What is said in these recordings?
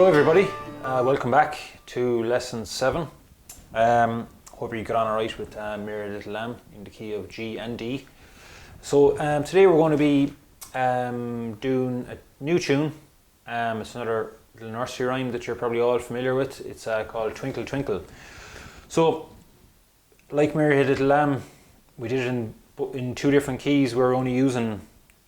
Hello everybody, welcome back to lesson 7. Hope you got on alright with Merry Little Lamb in the key of G and D. So today we're going to be doing a new tune. It's another little nursery rhyme that you're probably all familiar with. It's called Twinkle Twinkle. So like Merry Little Lamb, we did it in two different keys. We're only using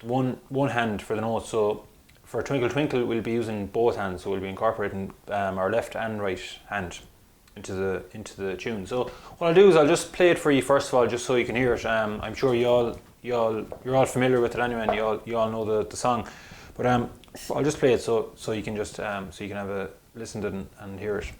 one hand for the notes. So for Twinkle Twinkle, we'll be using both hands, so we'll be incorporating our left and right hand into the tune. So what I'll do is I'll just play it for you first of all, just so you can hear it. I'm sure you're all familiar with it anyway, and you all know the song. But I'll just play it so you can just so you can have a listen to it and hear it.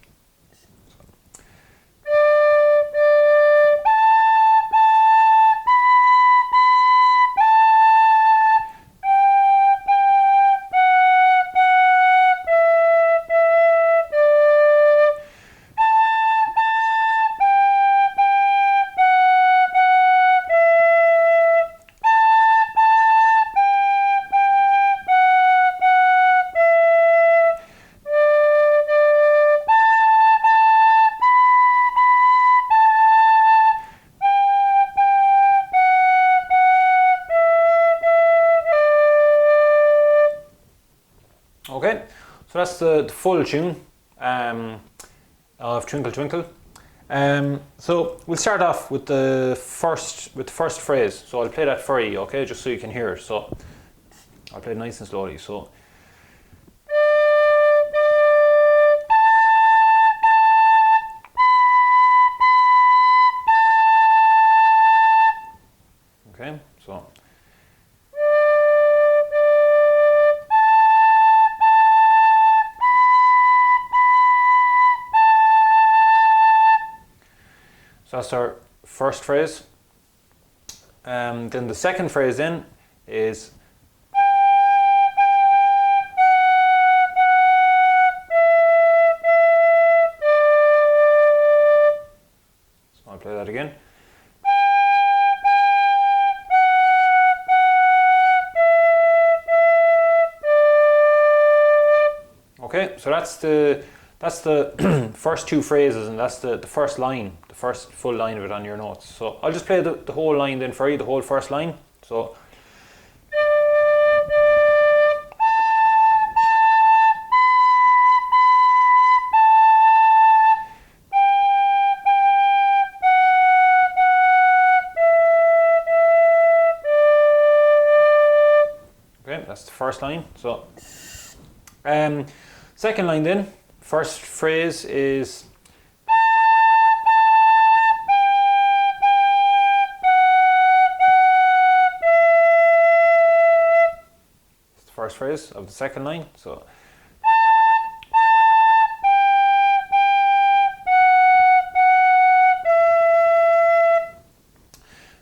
Okay, so that's the full tune of Twinkle Twinkle. So we'll start off with the first phrase. So I'll play that for you, okay, just so you can hear it. So I'll play it nice and slowly. So okay, so. That's our first phrase. Then the second phrase then is so I'll play that again. Okay, so that's the first two phrases, and that's the first line, the first full line of it on your notes. So I'll just play the whole line then for you, the whole first line. So okay, that's the first line. So second line then. First phrase is it's the first phrase of the second line. So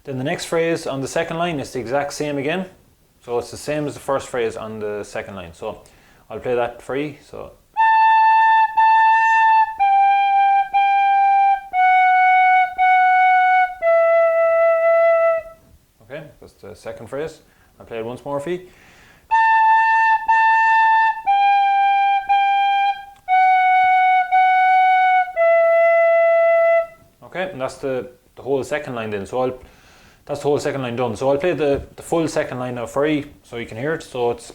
then the next phrase on the second line is the exact same again. So it's the same as the first phrase on the second line. So I'll play that for you. So okay, that's the second phrase. I'll play it once more for you. Okay, and that's the whole second line then. So that's the whole second line done. So I'll play the full second line now for you so you can hear it. So it's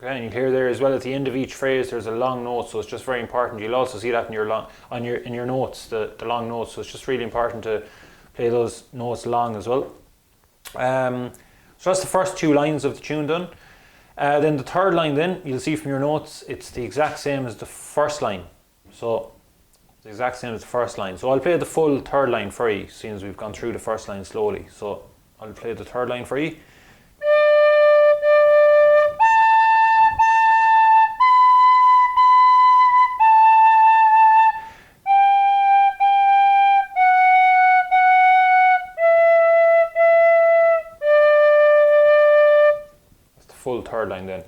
and you'll hear there as well at the end of each phrase there's a long note, so it's just very important. You'll also see that in your notes, the long notes. So it's just really important to play those notes long as well. So that's the first two lines of the tune done. Then the third line, then you'll see from your notes it's the exact same as the first line. So the exact same as the first line. So I'll play the full third line for you, seeing as we've gone through the first line slowly. So I'll play the third line for you. full third line then.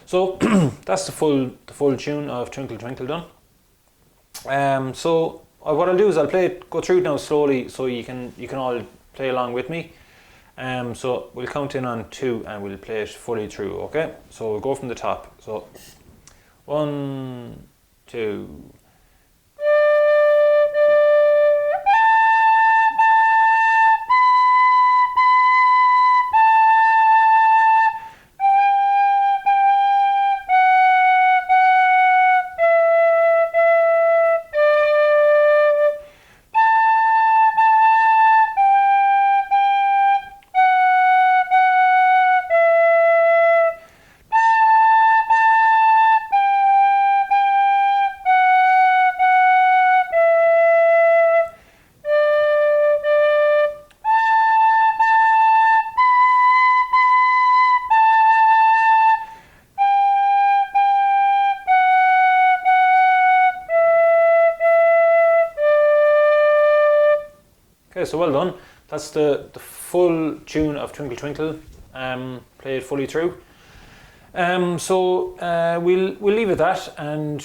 So that's the full tune of Twinkle Twinkle done. So what I'll do is I'll go through it now slowly, so you can all play along with me. So we'll count in on 2 and we'll play it fully through. Okay. So we'll go from the top. So 1, 2. Okay, so well done. That's the full tune of Twinkle Twinkle, played fully through. So we'll leave it at that, and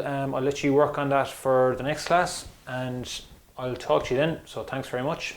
I'll let you work on that for the next class, and I'll talk to you then. So thanks very much.